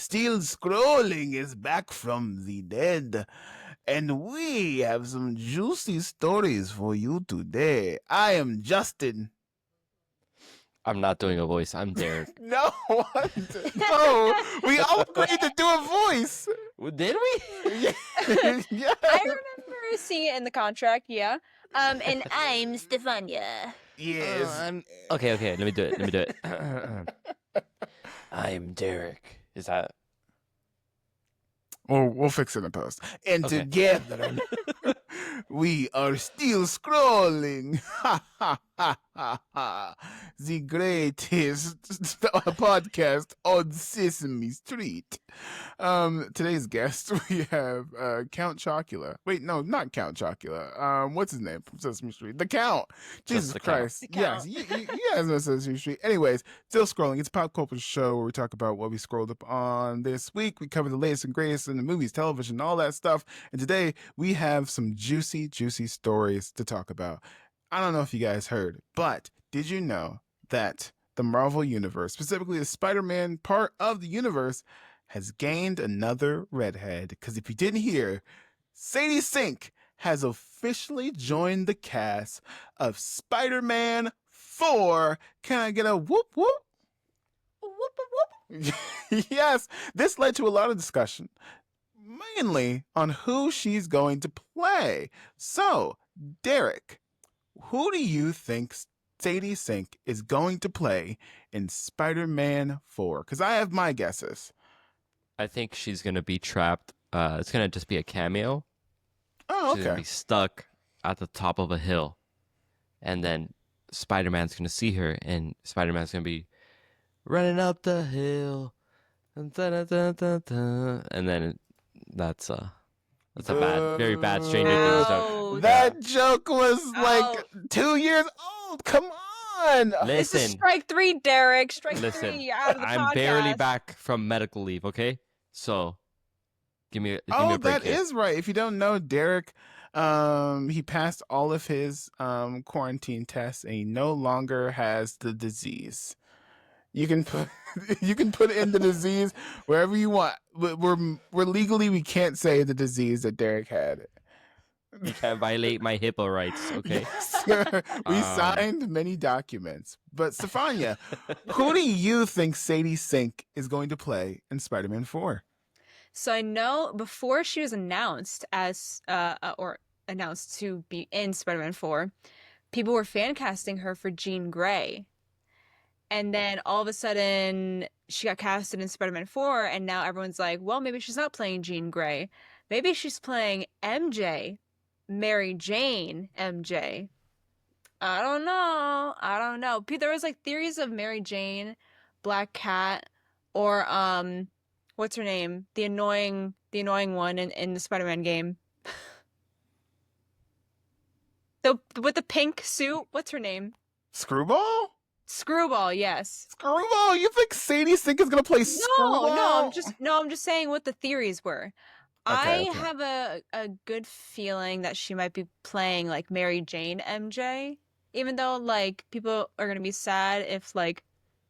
Still Scrolling is back from the dead, and we have some juicy stories for you today. I am Justin. I'm not doing a voice. I'm Derek. No, what? No, we all agreed to do a voice. Did we? Yeah. Yeah. I remember seeing it in the contract, yeah. And I'm Stefania. Yes. Okay. Let me do it. I'm Derek. Is that? We'll fix it in post. And Okay. together, we are still scrolling. The greatest podcast on Sesame Street. Today's guest, we have Count Chocula. Wait, no, not Count Chocula. What's his name from Sesame Street? The Count. Jesus the Christ. Count. The Count. Yes, you guys know Sesame Street. Anyways, still scrolling. It's a pop culture show where we talk about what we scrolled up on this week. We cover the latest and greatest in the movies, television, all that stuff. And today we have some juicy stories to talk about. I don't know if you guys heard, but did you know that the Marvel Universe, specifically the Spider-Man part of the universe, has gained another redhead? Because if you didn't hear, Sadie Sink has officially joined the cast of Spider-Man 4. Can I get a whoop whoop? Whoop, whoop. Yes, this led to a lot of discussion, mainly on who she's going to play. So, Derek, who do you think Sadie Sink is going to play in Spider-Man 4? Because I have my guesses. I think she's gonna be trapped. It's gonna just be a cameo. Oh, She's gonna okay. be stuck at the top of a hill, and then Spider-Man's gonna see her, and Spider-Man's gonna be running up the hill, and then that's a very bad Stranger Things joke. Ouch. That joke was like Ouch. 2 years old. Come on. This is Listen, strike 3, Derek. Strike listen. 3. You're out of the I'm podcast. barely back from medical leave. Okay, so give me a Oh, break that here. is right. If you don't know, Derek, he passed all of his quarantine tests, and he no longer has the disease. You can put in the disease wherever you want. We're legally, we can't say the disease that Derek had. You can't violate my HIPAA rights. Okay. Yes. We signed many documents. But Stefania, who do you think Sadie Sink is going to play in Spider-Man 4? So I know before she was announced as or announced to be in Spider-Man 4, people were fan casting her for Jean Grey. And then all of a sudden she got casted in Spider-Man 4, and now everyone's like, well, maybe she's not playing Jean Grey. Maybe she's playing MJ, Mary Jane MJ. I don't know. There was like theories of Mary Jane, Black Cat, or what's her name? The annoying one in the Spider-Man game. With the pink suit, what's her name? Screwball? Screwball, yes. Screwball? You think Sadie Sink is going to play Screwball? No, I'm just saying what the theories were. Okay. I have a good feeling that she might be playing like Mary Jane MJ, even though like people are gonna be sad if like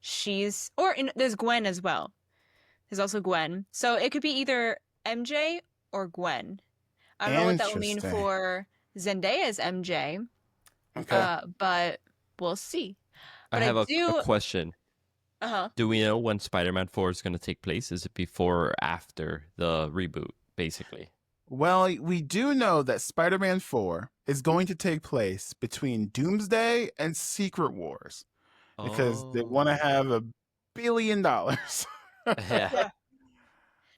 there's Gwen as well. There's also Gwen, so it could be either MJ or Gwen. I don't know what that will mean Interesting. for Zendaya's MJ, Okay. but we'll see. I But have I a do- question. Do we know when Spider-Man 4 is going to take place? Is it before or after the reboot, basically? Well, we do know that Spider-Man 4 is going to take place between Doomsday and Secret Wars because they want to have $1 billion. Yeah.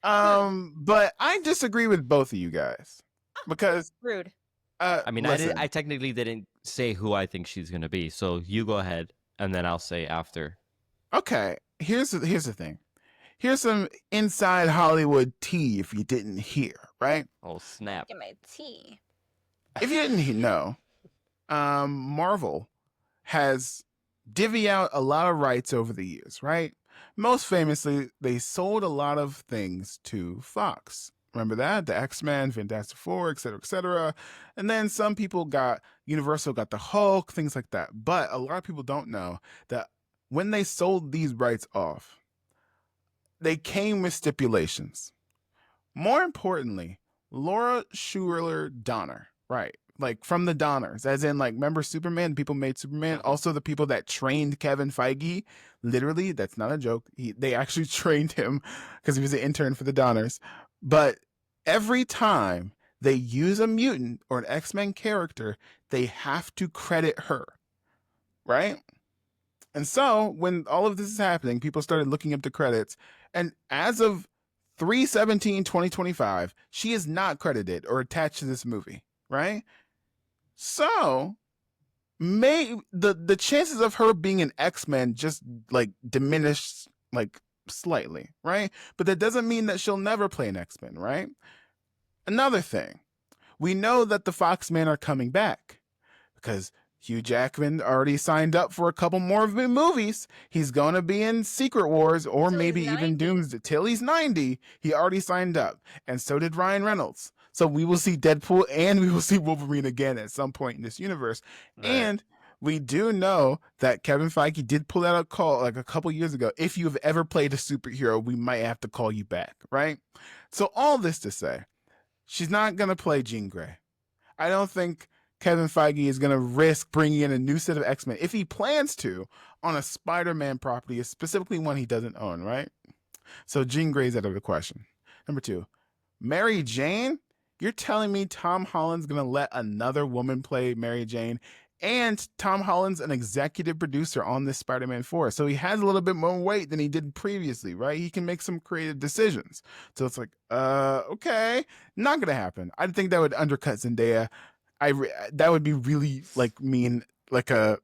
But I disagree with both of you guys because Rude. I mean, listen, I technically didn't say who I think she's going to be, so you go ahead, and then I'll say after. okay, here's the thing. Here's some inside Hollywood tea if you didn't hear, right? Oh, snap. Get my tea. If you didn't know, Marvel has divvied out a lot of rights over the years, right? Most famously, they sold a lot of things to Fox. Remember that? The X-Men, Fantastic Four, et cetera, and then some people Universal got the Hulk, things like that. But a lot of people don't know that when they sold these rights off, they came with stipulations. More importantly, Laura Schuler Donner, right? Like from the Donners, as in like remember Superman? People made Superman. Also, the people that trained Kevin Feige, literally, that's not a joke. They actually trained him because he was an intern for the Donners. But every time they use a mutant or an X-Men character, they have to credit her, right? And so when all of this is happening, people started looking up the credits. And as of 3/17/2025, she is not credited or attached to this movie, right? So the chances of her being an X-Men just like diminish like slightly, right? But that doesn't mean that she'll never play an X-Men, right? Another thing, we know that the Foxmen are coming back because Hugh Jackman already signed up for a couple more movies. He's going to be in Secret Wars or Till maybe he's even 90. Doomsday. Till he's 90, he already signed up. And so did Ryan Reynolds. So we will see Deadpool and we will see Wolverine again at some point in this universe. Right. And we do know that Kevin Feige did pull out a call like a couple years ago. If you've ever played a superhero, we might have to call you back, right? So all this to say, she's not going to play Jean Grey. I don't think Kevin Feige is going to risk bringing in a new set of X-Men, if he plans to, on a Spider-Man property, specifically one he doesn't own, right? So Jean Grey's out of the question. Number 2, Mary Jane? You're telling me Tom Holland's going to let another woman play Mary Jane? And Tom Holland's an executive producer on this Spider-Man 4. So he has a little bit more weight than he did previously, right? He can make some creative decisions. So it's like, okay, not going to happen. I think that would undercut Zendaya. That would be really like mean, like a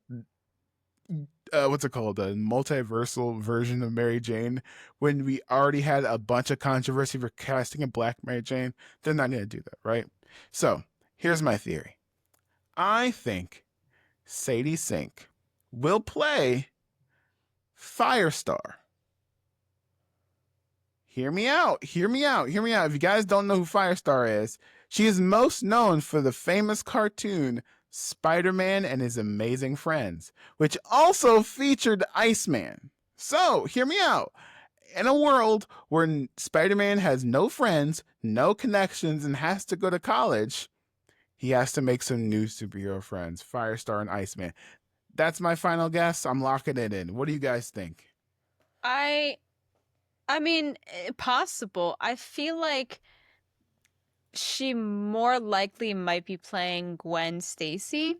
what's it called, a multiversal version of Mary Jane, when we already had a bunch of controversy for casting a black Mary Jane. They're not going to do that, right? So here's my theory. I think Sadie Sink will play Firestar. Hear me out. If you guys don't know who Firestar is, she is most known for the famous cartoon Spider-Man and His Amazing Friends, which also featured Iceman. So, hear me out. In a world where Spider-Man has no friends, no connections, and has to go to college, he has to make some new superhero friends, Firestar and Iceman. That's my final guess. I'm locking it in. What do you guys think? I mean, possible. I feel like she more likely might be playing Gwen Stacy.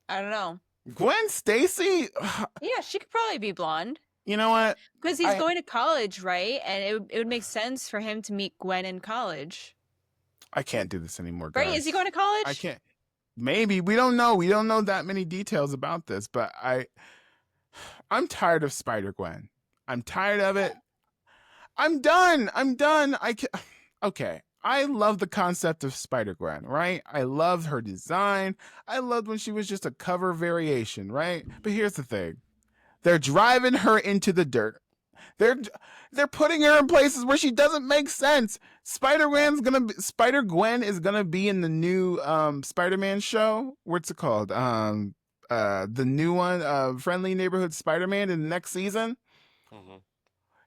I don't know. Gwen Stacy? Yeah, she could probably be blonde. You know what? Because he's going to college, right? And it would make sense for him to meet Gwen in college. I can't do this anymore, guys. Right? Is he going to college? I can't. Maybe. We don't know. We don't know that many details about this, but I'm tired of Spider-Gwen. I'm tired of it. I'm done. Okay. I love the concept of Spider-Gwen, right? I loved her design. I loved when she was just a cover variation, right? But here's the thing. They're driving her into the dirt. They're putting her in places where she doesn't make sense. Spider-Gwen is gonna be in the new Spider-Man show. What's it called? The new one, Friendly Neighborhood Spider-Man in the next season. Mhm.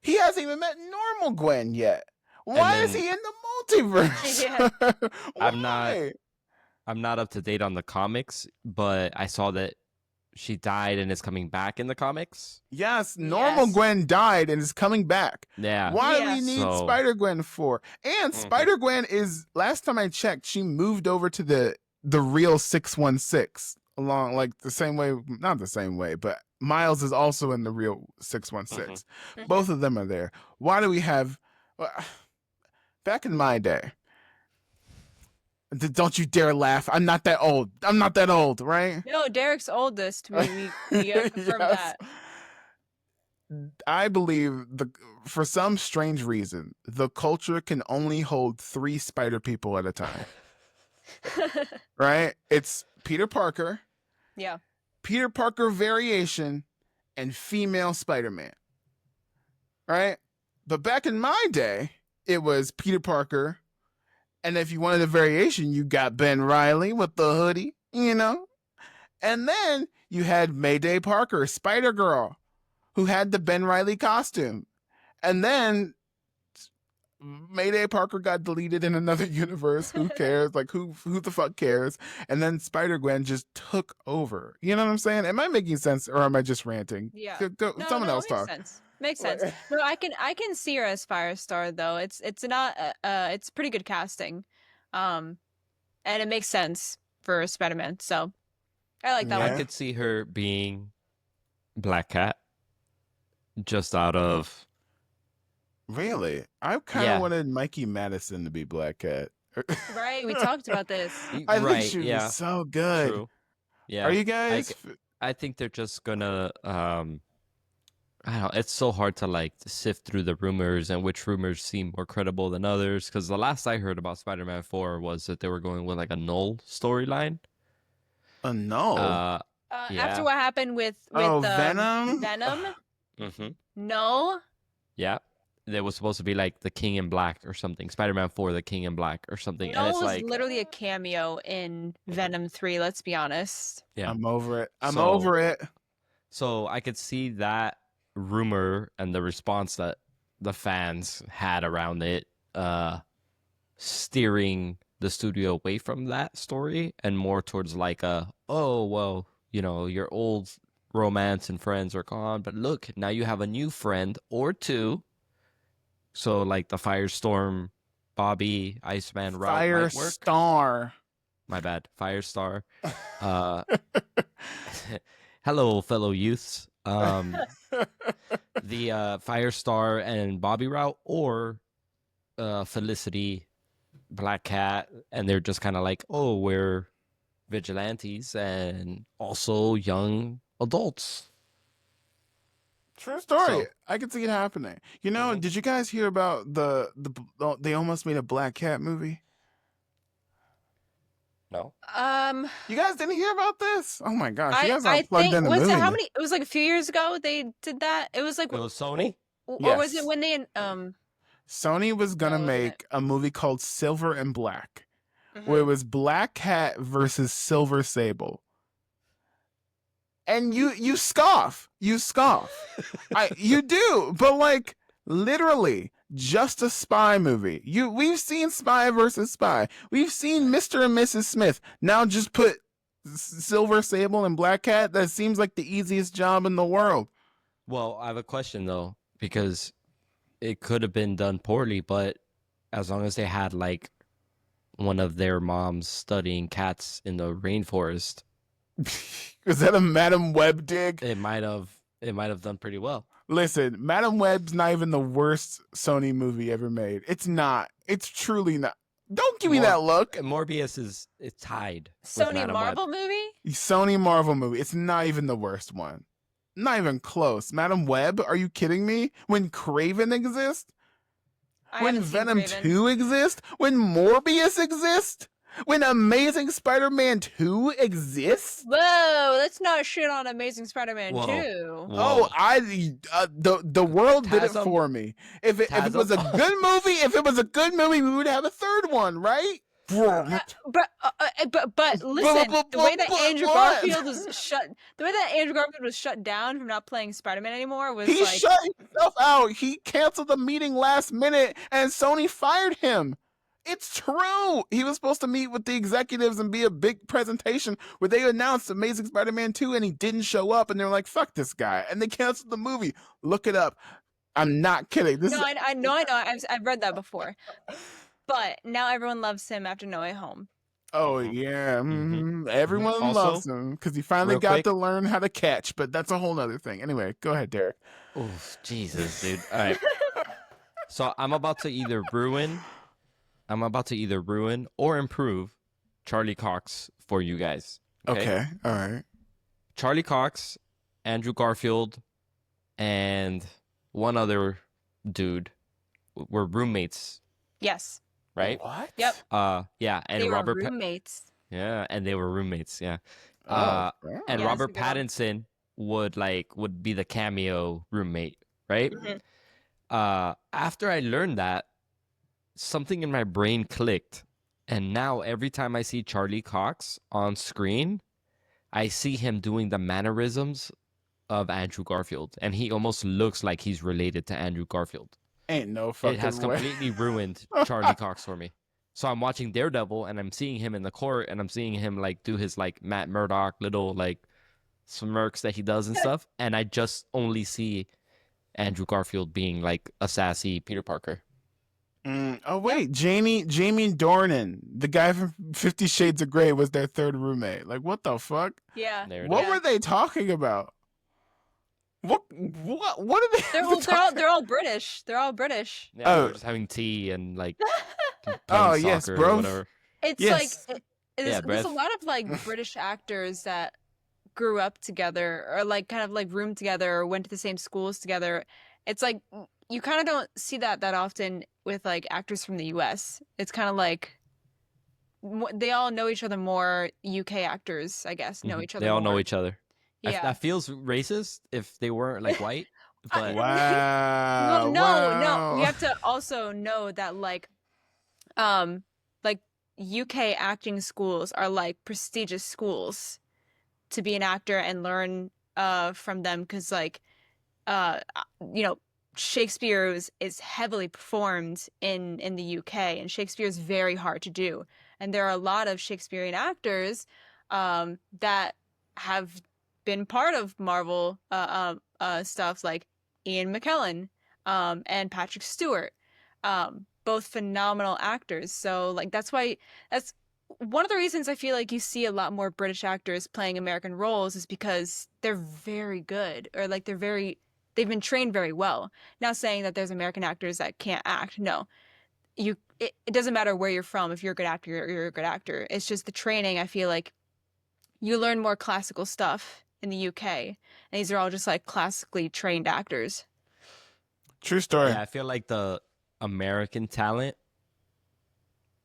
He hasn't even met normal Gwen yet. Why is he in the multiverse? Yeah. Why? I'm not up to date on the comics, but I saw that she died and is coming back in the comics. Yes, normal Gwen died and is coming back. Yeah. Why do we Yes. need So- Spider-Gwen for? And Spider-Gwen is, last time I checked, she moved over to the real 616 along like the same way, not the same way, but Miles is also in the real 616. Both of them are there. Why do we have back in my day? Don't you dare laugh. I'm not that old, right? No, Derek's oldest. We gotta confirm Yes. that. I believe for some strange reason, the culture can only hold 3 spider people at a time. Right? It's Peter Parker, Yeah. Peter Parker variation, and female Spider-Man. Right? But back in my day, it was Peter Parker, and if you wanted a variation, you got Ben Reilly with the hoodie, you know? And then you had Mayday Parker, Spider-Girl, who had the Ben Reilly costume. And then Mayday Parker got deleted in another universe. Who cares? Like who the fuck cares? And then Spider-Gwen just took over. You know what I'm saying? Am I making sense or am I just ranting? Yeah. No, Someone else makes talk. sense. Makes sense. No, I can see her as Firestar though. It's not it's pretty good casting. And it makes sense for Spider-Man. So I like that I Yeah. one. could see her being Black Cat, just out of Really? I kind of Yeah. wanted Mikey Madison to be Black Cat. Right? We talked about this. I think right. she would Yeah, be so good. true. Yeah, Are you guys? I think they're just gonna I don't know. It's so hard to like sift through the rumors and which rumors seem more credible than others. Because the last I heard about Spider-Man 4 was that they were going with like a null storyline. No. After Yeah. what happened with Venom? Venom? Mm-hmm. No. Yeah, there was supposed to be like the King in Black or something. Spider-Man 4, the King in Black or something. No And it's was like, literally a cameo in Venom 3, let's be honest. yeah. I'm over it. I'm So- over it. So I could see that rumor and the response that the fans had around it, steering the studio away from that story and more towards like oh well, you know, your old romance and friends are gone, but look, now you have a new friend or two. So like the Firestorm, Bobby, Iceman route might work. Firestar. My bad, Firestar. Hello, fellow youths. The Firestar and Bobby route, or Felicity, Black Cat, and they're just kind of like, oh, we're vigilantes and also young adults. True story. So- I can see it happening. You know, Mhm. did you guys hear about they almost made a Black Cat movie? No, You guys didn't hear about this? Oh my gosh, you guys I aren't plugged think in the was movie. it how many? It was like a few years ago they did that. It was like, it was Sony. or was Yes. it when they Sony was gonna No, wasn't make a movie called Silver and Black, mhm. where it was Black Cat versus Silver Sable. And you scoff. You do, but like literally just a spy movie. We've seen Spy versus Spy. We've seen Mr. and Mrs. Smith. Now just put Silver Sable and Black Cat. That seems like the easiest job in the world. Well, I have a question though, because it could have been done poorly, but as long as they had like one of their moms studying cats in the rainforest, Is that a Madam Web dig? it might have done pretty well. Listen, Madam Web's not even the worst Sony movie ever made. It's not. It's truly not. Don't give me that look. Morbius is tied with Sony Madam Marvel Web. movie? Sony Marvel movie. It's not even the worst one. Not even close. Madam Web? Are you kidding me? When Craven exists? I When haven't seen Venom Craven. 2 exists? When Morbius exists? When Amazing Spider-Man 2 exists? Whoa, let's not shit on Amazing Spider-Man Whoa. 2. Oh, the world did it Tasm. for me. If it was a Tasm. good movie, we would have a third one, right? But listen, the way that Andrew what? Garfield was shut down from not playing Spider-Man anymore was He like, shut himself out. He canceled the meeting last minute, and Sony fired him. It's true. He was supposed to meet with the executives and be a big presentation where they announced Amazing Spider-Man 2, and he didn't show up, and they're like, fuck this guy. And they canceled the movie. Look it up. I'm not kidding. I know. I've read that before. But now everyone loves him after No Way Home. Oh, yeah. Everyone Also, loves him because he finally real got quick- to learn how to catch, but that's a whole nother thing. Anyway, go ahead, Derek. Oh, Jesus, dude. All right. So I'm about to either ruin or improve Charlie Cox for you guys. Okay. All right. Charlie Cox, Andrew Garfield, and one other dude were roommates, Yes. right? What? Yep. Yeah, and They were Robert roommates. yeah, and they were roommates, yeah. Oh, Uh, wow. and Yeah, Robert that's a good one. Pattinson would be the cameo roommate, right? Mhm. After I learned that, something in my brain clicked, and now every time I see Charlie Cox on screen, I see him doing the mannerisms of Andrew Garfield, and he almost looks like he's related to Andrew Garfield. Ain't no It fucking has way. completely ruined Charlie Cox for me. So I'm watching Daredevil, and I'm seeing him in the court, and I'm seeing him like do his like Matt Murdock little like smirks that he does and stuff, and I just only see Andrew Garfield being like a sassy Peter Parker. Oh wait, Jamie Dornan, the guy from 50 Shades of Grey, was their third roommate. Like, what the fuck? Yeah. There it What is. were they talking about? What are they? They're all British. They're all British. Yeah, we Oh. were just having tea and like playing Oh, soccer yes, or bro. whatever. It's Yes. like Yeah, there's a Breath. lot of like British actors that grew up together or like kind of like roomed together or went to the same schools together. It's like you kind of don't see that often with like actors from the US. It's kind of like they all know each other more. UK actors, I guess, know each other They all more. know each other. Yeah. That feels racist if they weren't like white. But Wow. Well, no, wow. you have to also know that like UK acting schools are like prestigious schools to be an actor and learn from them because like you know Shakespeare is heavily performed in the UK, and Shakespeare is very hard to do, and there are a lot of Shakespearean actors that have been part of Marvel stuff like Ian McKellen and Patrick Stewart, both phenomenal actors. So like that's one of the reasons I feel like you see a lot more British actors playing American roles is because they're very good, or like they've been trained very well. Not saying that there's American actors that can't act. No. It doesn't matter where you're from. If you're a good actor, you're a good actor. It's just the training. I feel like you learn more classical stuff in the UK, and these are all just like classically trained actors. True story. yeah, I feel like the American talent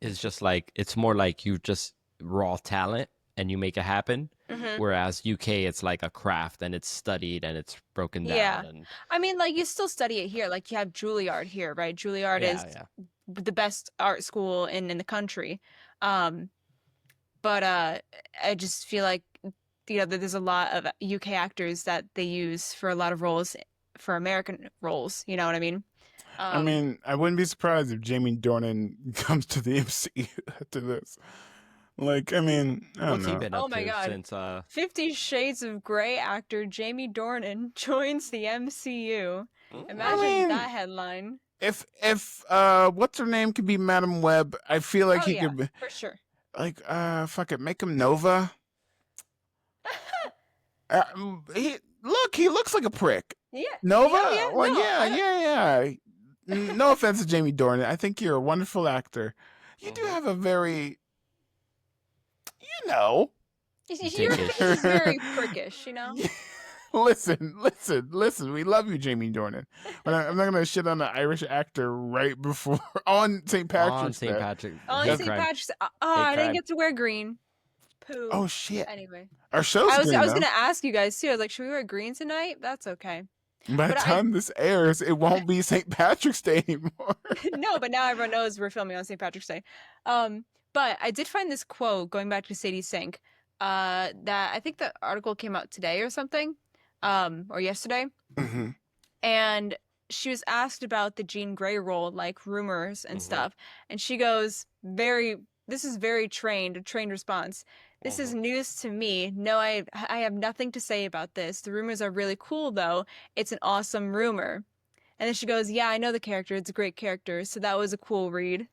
is just like it's more like you just raw talent and you make it happen. Mhm. Whereas UK, it's like a craft and it's studied and it's broken down. Yeah. And I mean, like you still study it here. Like you have Juilliard here, right? Juilliard is the best art school in the country. But I just feel like that there's a lot of UK actors that they use for a lot of roles for American roles. You know what I mean? I mean, I wouldn't be surprised if Jamie Dornan comes to the MCU after this. Like, I mean, I don't what's he know. been Oh up my to God. since 50 Shades of Grey actor Jamie Dornan joins the MCU. Imagine that headline. If what's her name could be Madam Web, I feel like he could be for sure. like fuck it, make him Nova. He looks like a prick. Yeah. Nova? Yeah, Well, no, yeah. No offense to Jamie Dornan. I think you're a wonderful actor. You do have a very, You're very prickish, you know? Listen. We love you, Jamie Dornan. But I'm not gonna shit on an Irish actor right before on St. Patrick's on St. Day. Patrick. Oh, hate St. crime. Patrick's. I Hate didn't crime. get to wear green. Poo. Oh shit! Anyway, Our show's I was green, though. gonna ask you guys too. I was like, should we wear green tonight? That's okay. By the but time this airs, it won't be St. Patrick's Day anymore. No, but now everyone knows we're filming on St. Patrick's Day. But I did find this quote going back to Sadie Sink. That I think the article came out today or something, or yesterday. Mm-hmm. And she was asked about the Jean Grey role, like rumors and stuff, and she goes, this is very trained, a trained response. This is news to me. No, I have nothing to say about this. The rumors are really cool, though. It's an awesome rumor. And then she goes, yeah, I know the character. It's a great character. So that was a cool read.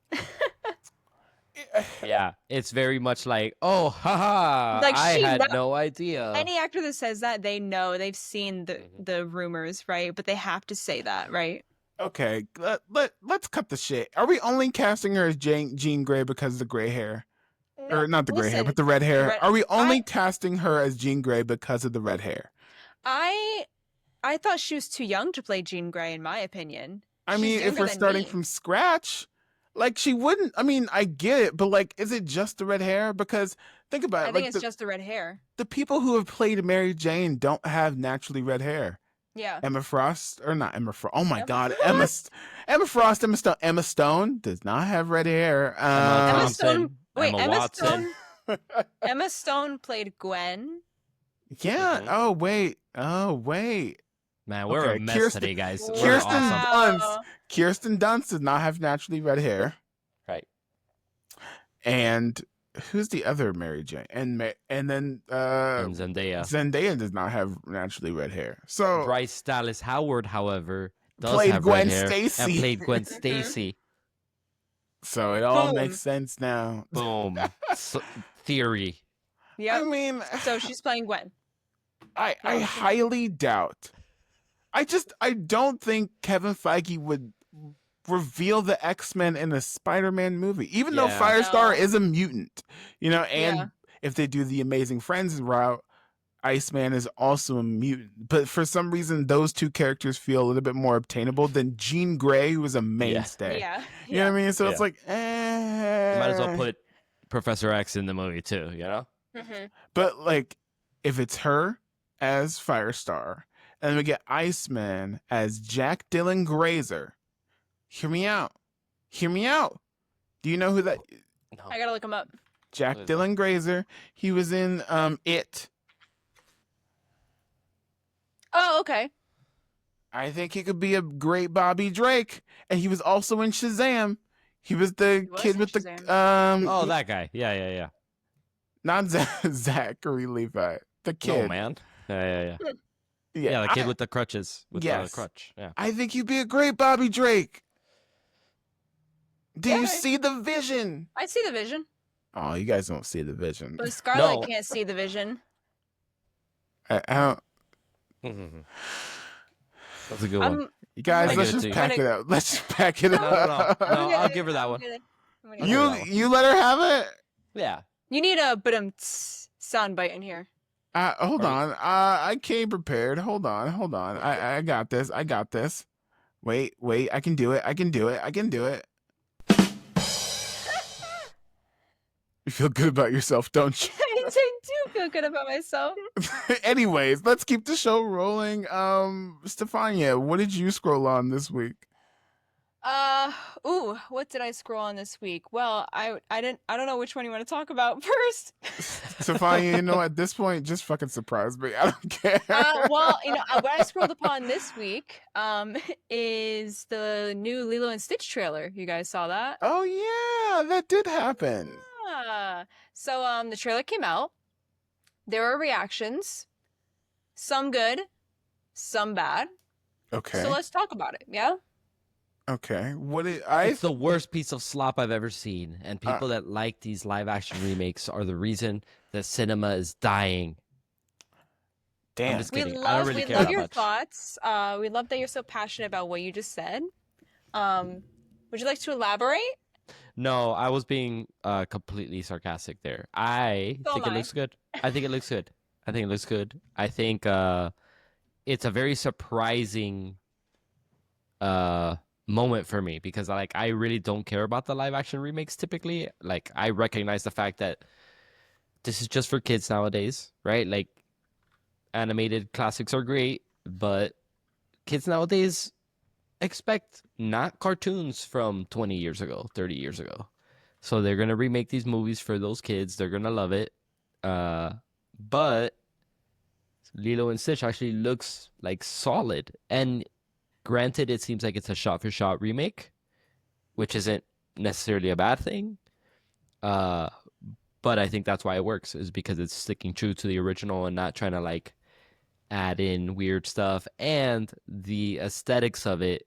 Yeah, it's very much like, oh, haha, Like, I she had know- no idea. Any actor that says that, they know, they've seen the rumors, right? But they have to say that, right? Okay, let's cut the shit. Are we only casting her as Jean Grey because of the gray hair? Or not the gray hair, but the red hair. Are we only casting her as Jean Grey because of the red hair? I thought she was too young to play Jean Grey, in my opinion. I She's mean, if younger we're than starting me. from scratch, like she wouldn't. I mean, I get it, but like, is it just the red hair? Because think about it. I think like it's just the red hair. the people who have played Mary Jane don't have naturally red hair. Yeah. Emma Frost, or not Emma Frost. Oh my Emma God, Frost? Emma Frost, Emma Stone. Emma Stone does not have red hair. Emma Thompson, Stone. Wait, Emma Emma Watson. Stone. Emma Stone played Gwen. Yeah. Mhm. Oh wait. Oh wait. Man, we're a Okay, mess Kirsten- today, guys. We're Kirsten awesome. Dunst. Kirsten Dunst does not have naturally red hair. Right. And who's the other Mary Jane? And then And Zendaya. Zendaya does not have naturally red hair. So Bryce Dallas Howard, however, does played have Gwen red hair Stacy. and played Gwen Mhm. Stacy. So it all Boom. makes sense now. Boom. Theory. I Yep. mean, So she's playing Gwen. I No, she- highly doubt. I don't think Kevin Feige would reveal the X-Men in a Spider-Man movie, even though Yeah. Firestar No. is a mutant, and Yeah. if they do the Amazing Friends route, Iceman is also a mutant. But for some reason, those two characters feel a little bit more obtainable than Jean Grey, who is a mainstay. Yeah. You know what I mean? So it's Yeah. like, Might as well put Professor X in the movie too, you know? Mm-hmm. But like, if it's her as Firestar, and we get Iceman as Jack Dylan Grazer, hear me out. Hear me out. Do you know who that? No. I gotta look him up. Jack Who is that? Dylan Grazer. He was in It. Oh, okay. I think he could be a great Bobby Drake, and he was also in Shazam. He was the He was kid in with the Shazam. Oh, that guy. Yeah. not Zachary Levi, the kid. No, man. Yeah. Yeah, Yeah, the kid I, with the crutches. With Yes. the crutch. Yeah. I think you'd be a great Bobby Drake. Do Yeah. you see the vision? I see the vision, Oh, you guys don't see the vision. but Scarlet No. can't see the vision. I don't. That's a good one. I'm. You guys, I let's give it just to you. pack it up. Let's just pack it No, up. no. I'll give her that one. I'm gonna- You let her have it. Yeah. You need a sound bite in here. Hold Are on. I came prepared. Hold on. I got this. Wait. I can do it. You feel good about yourself, don't you? I do feel good about myself. Anyways, let's keep the show rolling. Stefania, what did you scroll on this week? What did I scroll on this week? Well, I don't know which one you want to talk about first. Stefania, at this point, just fucking surprise me. I don't care. Well, what I scrolled upon this week, is the new Lilo and Stitch trailer. You guys saw that? Oh yeah, that did happen. Yeah. So, the trailer came out. There were reactions, some good, some bad. Okay. So let's talk about it. Yeah. Okay. What did It's the worst piece of slop I've ever seen. And people that like these live action remakes are the reason that cinema is dying. damn. I'm just kidding. I don't love really we care love that your much. thoughts. We love that you're so passionate about what you just said. Would you like to elaborate? No, I was being completely sarcastic there. I So think am it I. looks good. I think it looks good. I think it's a very surprising moment for me because I really don't care about the live action remakes typically. Like I recognize the fact that this is just for kids nowadays, right? Like animated classics are great, but kids nowadays expect not cartoons from 20 years ago, 30 years ago. So they're going to remake these movies for those kids. They're going to love it. But Lilo and Stitch actually looks like solid. And granted, it seems like it's a shot-for-shot remake, which isn't necessarily a bad thing. But I think that's why it works, is because it's sticking true to the original and not trying to add in weird stuff. And the aesthetics of it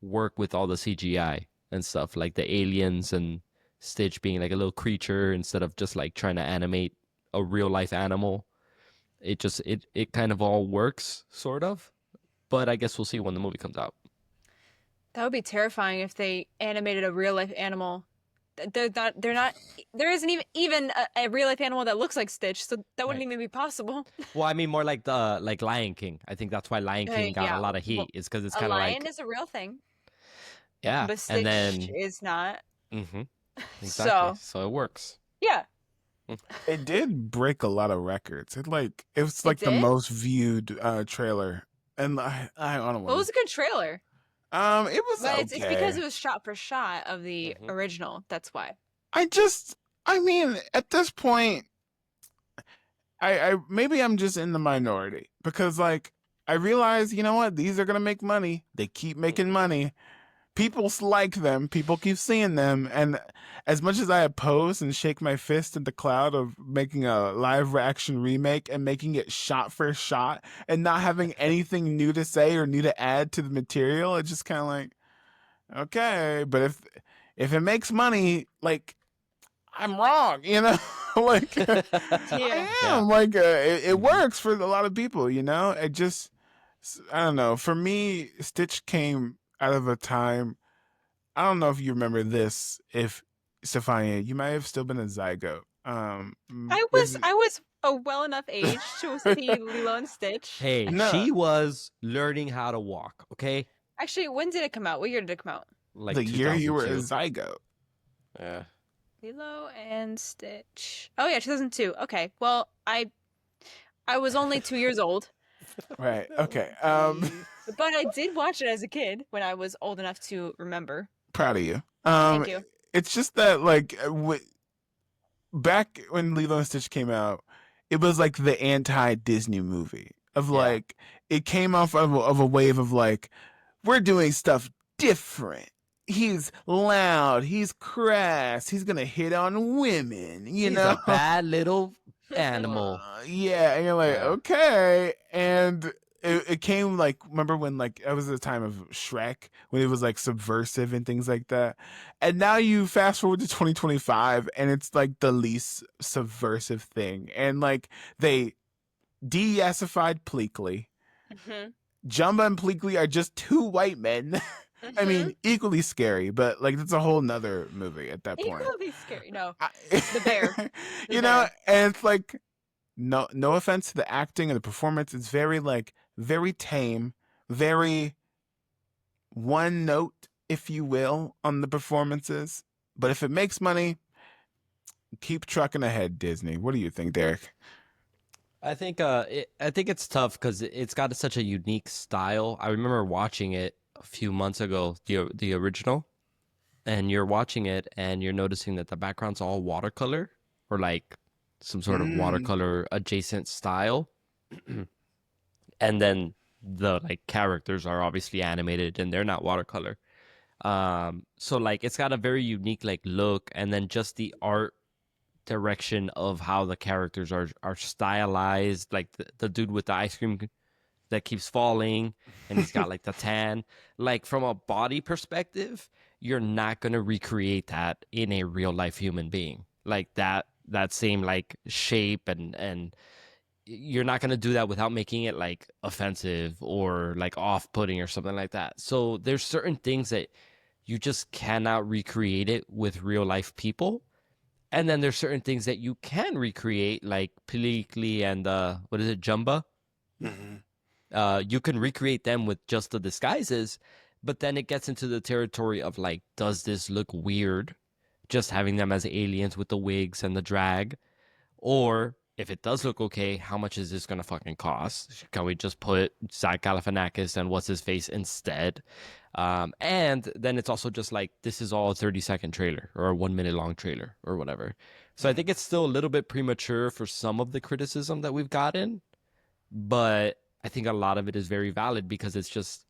work with all the CGI and stuff, like the aliens and Stitch being like a little creature instead of just trying to animate a real life animal. It just it kind of all works sort of, but I guess we'll see when the movie comes out. That would be terrifying if they animated a real life animal. There isn't even a real life animal that looks like Stitch, so that wouldn't Right. even be possible. Well, I mean more like the Lion King. I think that's why Lion King got Yeah, a lot of heat, well, is because it's A kind of lion is a real thing, yeah, but Stitch and then is not. exactly, so it works. Yeah. It did break a lot of records. It was It the did? most viewed trailer, and I don't Well, it was want. a good trailer, It was but okay. it's because it was shot for shot of the Mhm. original. That's why. I mean, at this point, I maybe I'm just in the minority because like I realize, you know what, these are gonna make money. They keep making money. People like them. People keep seeing them, and as much as I oppose and shake my fist at the cloud of making a live action remake and making it shot for shot and not having anything new to say or new to add to the material, it's just kind of like okay. But if it makes money, like I'm wrong, you know? Like Yeah. I Yeah. am. Like it Hmm. works for a lot of people, you know? It just I don't know. For me, Stitch came out of a time. I don't know if you remember this. If Stefania, you might have still been a zygote. Is I was a well enough age to see Lilo and Stitch. Hey, no she was learning how to walk, okay? Actually, when did it come out? What year did it come out? Like the year you were a 2002. zygote, Yeah. Lilo and Stitch. Oh yeah, 2002. Okay. Well, I was only 2 years old, right? Oh, Okay. jeez. but I did watch it as a kid when I was old enough to remember. Proud of you. Thank you. It's just that like back when Lilo and Stitch came out, it was like the anti Disney movie of Yeah. like it came off of a wave of like we're doing stuff different. He's loud, he's crass, he's gonna hit on women, you He's a know? bad little animal. Yeah, and you're like, Yeah. okay. And it came like, remember when like that was the time of Shrek when it was like subversive and things like that. And now you fast forward to 2025 and it's like the least subversive thing. And like they de-yassified Pleakley. Mhm. Jumba and Pleakley are just two white men. I Mhm. mean, equally scary, but like that's a whole nother movie at that point. Equally scary. No, I, the bear. The you know, bear. and it's like no offense to the acting and the performance, it's very like very tame, very one note, if you will, on the performances. But if it makes money, keep trucking ahead, Disney. What do you think, Derek? I think it's tough because it's got such a unique style. I remember watching it a few months ago, the original, and you're watching it and you're noticing that the background's all watercolor or like some sort of Mm. watercolor adjacent style. And then the like characters are obviously animated and they're not watercolor. So like it's got a very unique like look, and then just the art direction of how the characters are stylized, like the dude with the ice cream that keeps falling and he's got like the tan, like from a body perspective, you're not going to recreate that in a real life human being, like that same like shape, and you're not going to do that without making it like offensive or like off-putting or something like that. So there's certain things that you just cannot recreate it with real life people, and then there's certain things that you can recreate, like Pelikli and what is it, Jumba? Mhm. You can recreate them with just the disguises, but then it gets into the territory of like, does this look weird? Just having them as aliens with the wigs and the drag, or if it does look okay, how much is this gonna fucking cost? Can we just put Zach Galifianakis and what's his face instead? And then it's also just like this is all a 30-second trailer or a 1 minute long trailer or whatever. So I think it's still a little bit premature for some of the criticism that we've gotten, but I think a lot of it is very valid because it's just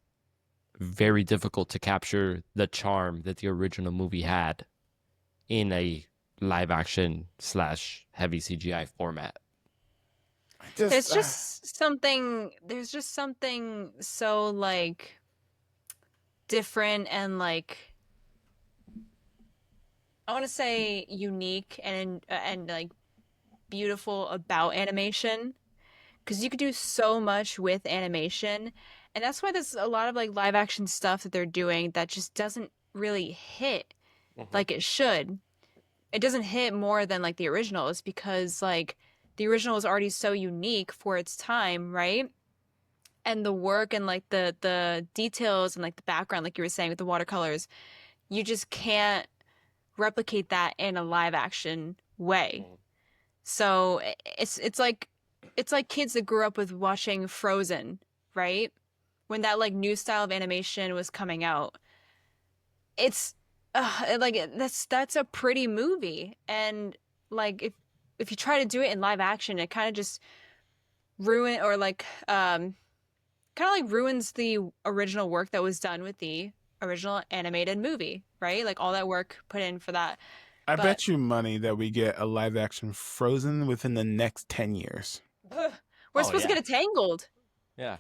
very difficult to capture the charm that the original movie had in a live action slash heavy CGI format. I just There's just something so like different and like I want to say unique and like beautiful about animation because you could do so much with animation, and that's why there's a lot of like live action stuff that they're doing that just doesn't really hit Mhm. like it should. It doesn't hit more than like the original is because like the original is already so unique for its time, right? And the work and like the details and like the background, like you were saying with the watercolors, you just can't replicate that in a live action way. So it's like kids that grew up with watching Frozen, right? When that like new style of animation was coming out, it's like that's a pretty movie, and like if if you try to do it in live action, it kind of just ruin or like kind of like ruins the original work that was done with the original animated movie, right? Like all that work put in for that. I But bet you money that we get a live action Frozen within the next 10 years, we're Oh, supposed to yeah. get it tangled. Yeah,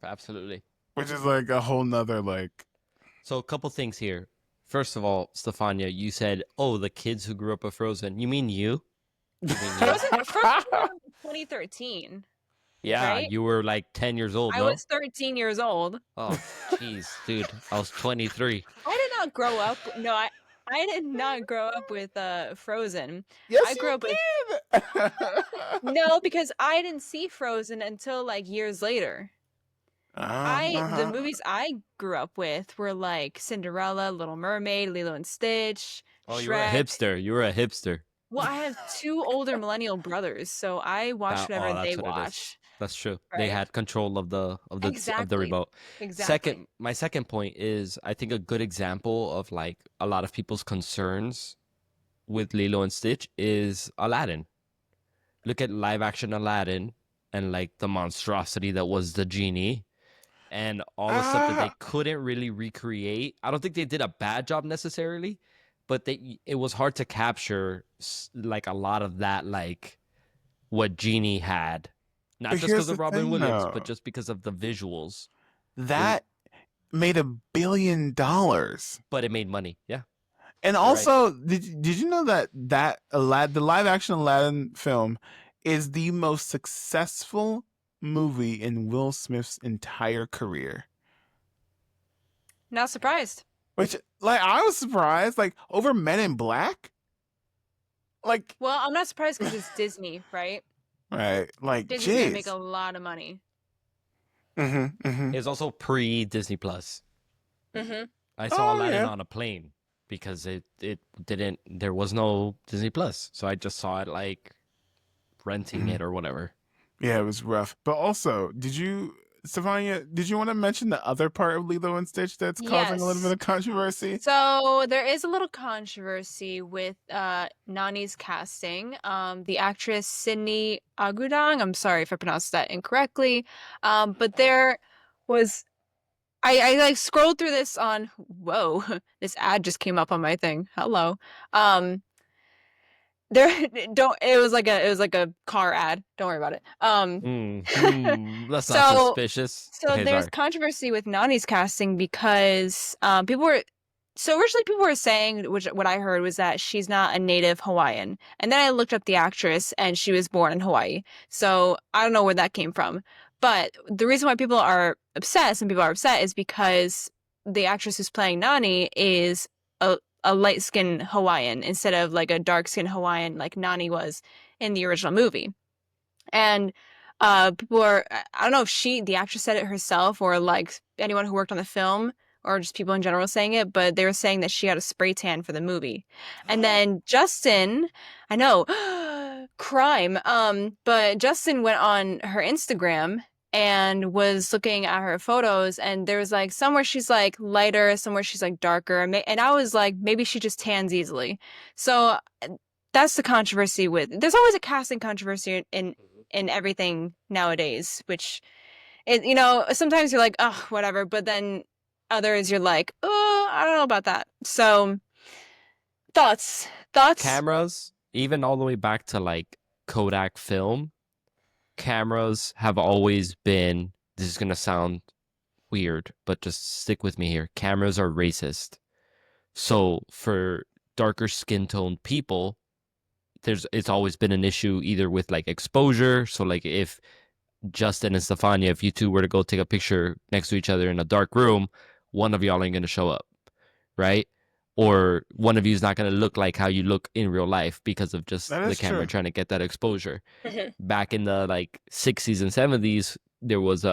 absolutely. which is like a whole nother like. So a couple things here. First of all, Stefania, you said, "Oh, the kids who grew up with Frozen." You mean you? You mean you? Frozen came out in 2013, Yeah, right? you were like 10 years old, I no? was 13 years old. Oh, jeez, dude. I was 23. I did not grow up. No, I did not grow up with Frozen. Yes, I grew you up with did. no, because I didn't see Frozen until like years later. The Uh-huh. movies I grew up with were like Cinderella, Little Mermaid, Lilo and Stitch, Oh, you were a Shrek. hipster. You were a hipster. Well, I have two older millennial brothers, so I watch whatever they That's what it is. watch. That's true. They Right? had control of the Exactly. remote. Exactly. My second point is I think a good example of like a lot of people's concerns with Lilo and Stitch is Aladdin. Look at live action Aladdin and like the monstrosity that was the genie and all the stuff that they couldn't really recreate. I don't think they did a bad job necessarily, but it was hard to capture like a lot of that, like what Genie had, not But just here's because of the Robin thing, Williams, though. but just because of the visuals. That made $1 billion. But it made money, yeah. And You're right. also, did you know that the live action Aladdin film is the most successful movie in Will Smith's entire career? Not surprised. Which, like, I was surprised, like, over Men in Black. Like, Well, I'm not surprised because it's Disney, right? right, like, Disney's gonna jeez. make a lot of money. It's also pre Disney Plus. Mm-hmm. I saw Oh, Aladdin yeah. on a plane because there was no Disney Plus, so I just saw it like renting it or whatever. Yeah, it was rough. But also, Stefania, did you want to mention the other part of Lilo and Stitch that's causing a little bit Yes. of controversy? So there is a little controversy with Nani's casting. The actress Sydney Agudong, I'm sorry if I pronounced that incorrectly, but there was I like scrolled through this on whoa, this ad just came up on my thing. Hello. There it was like a car ad. Don't worry about it. That's So- not suspicious. So Okay, there's sorry. controversy with Nani's casting because originally people were saying, which what I heard was that she's not a native Hawaiian. And then I looked up the actress and she was born in Hawaii. So I don't know where that came from. But the reason why people are upset is because the actress who's playing Nani is a light-skinned Hawaiian instead of like a dark-skinned Hawaiian like Nani was in the original movie. And people are, I don't know if the actress said it herself or like anyone who worked on the film or just people in general saying it, but they were saying that she had a spray tan for the movie. And then Justin, I know, crime, but Justin went on her Instagram and was looking at her photos, and there was like somewhere she's like lighter, somewhere she's like darker, and I was like, maybe she just tans easily. So that's the controversy there's always a casting controversy in everything nowadays, which sometimes you're like, oh, whatever, but then others you're like, oh, I don't know about that. So thoughts. Cameras, even all the way back to like Kodak film, cameras have always been, this is going to sound weird, but just stick with me here. Cameras are racist. So for darker skin toned people, it's always been an issue either with like exposure. So like if Justin and Stefania, if you two were to go take a picture next to each other in a dark room, one of y'all ain't going to show up, right? Or one of you is not going to look like how you look in real life because of just That the is camera true. trying to get that exposure. Back in the like 60s and 70s, there was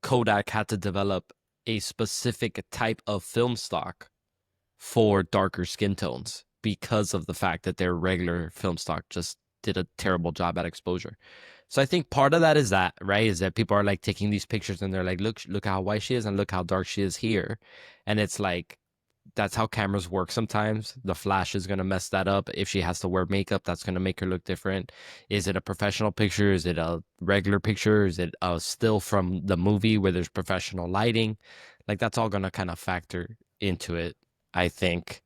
Kodak had to develop a specific type of film stock for darker skin tones because of the fact that their regular film stock just did a terrible job at exposure. So I think part of that is that, right? Is that people are like taking these pictures and they're like, look how white she is and look how dark she is here. And it's like, that's how cameras work sometimes. The flash is going to mess that up. If she has to wear makeup, that's going to make her look different. Is it a professional picture? Is it a regular picture? Is it a still from the movie where there's professional lighting? Like, that's all going to kind of factor into it, I think.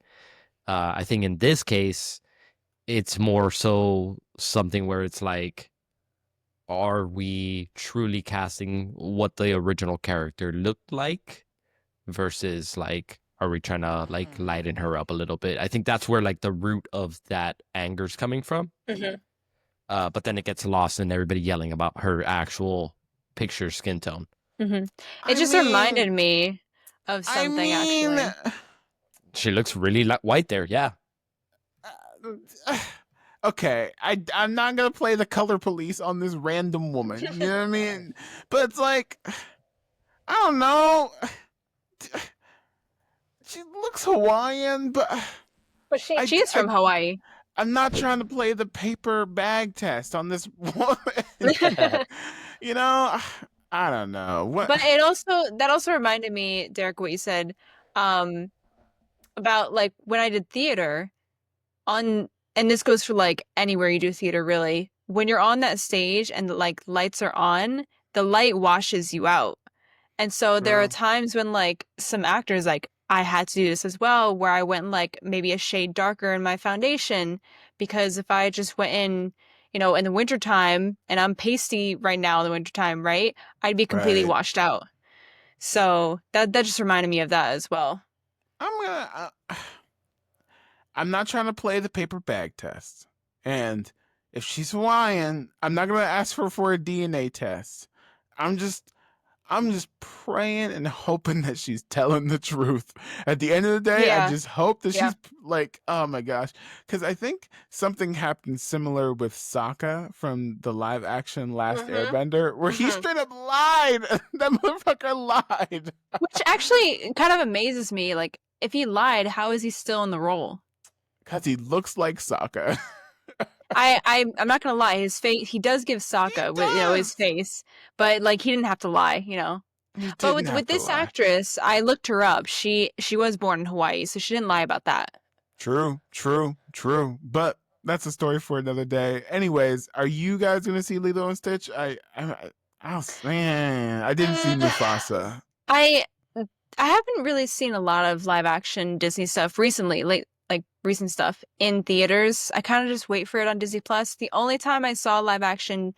I think in this case, it's more so something where it's like, are we truly casting what the original character looked like versus like, are we trying to like lighten her up a little bit? I think that's where like the root of that anger's coming from. Mm-hmm. But then it gets lost in everybody yelling about her actual picture skin tone. Mm-hmm. I It just mean, reminded me of I something, mean, actually. She looks really white there. Yeah. okay, I'm not gonna play the color police on this random woman. You know what I mean? But it's like, I don't know. She looks Hawaiian, but But she is from Hawaii. I'm not trying to play the paper bag test on this woman. You know, I don't know what. But that also reminded me, Derek, what you said, about like when I did theater and this goes for like anywhere you do theater really. When you're on that stage and like lights are on, the light washes you out. And so there are True. times when like some actors like I had to do this as well, where I went like maybe a shade darker in my foundation because if I just went in, in the wintertime and I'm pasty right now in the wintertime, right? I'd be completely Right. washed out. So that just reminded me of that as well. I'm not trying to play the paper bag test. And if she's Hawaiian, I'm not gonna ask her for a DNA test. I'm just praying and hoping that she's telling the truth. At the end of the day, I Yeah. just hope that Yeah. she's like, oh my gosh. Because I think something happened similar with Sokka from the live action Last Airbender, where he straight up lied. That motherfucker lied. Which actually kind of amazes me. Like, if he lied, how is he still in the role? Because he looks like Sokka. I'm not gonna lie, his face, he does give Sokka with his face, but like he didn't have to lie. He But didn't have with to this lie. actress, I looked her up. She was born in Hawaii, so she didn't lie about that. True. But that's a story for another day. Anyways, are you guys gonna see Lilo and Stitch? Man, I didn't see Mufasa. I haven't really seen a lot of live action Disney stuff recently, like recent stuff in theaters. I kind of just wait for it on Disney Plus. The only time I saw a live action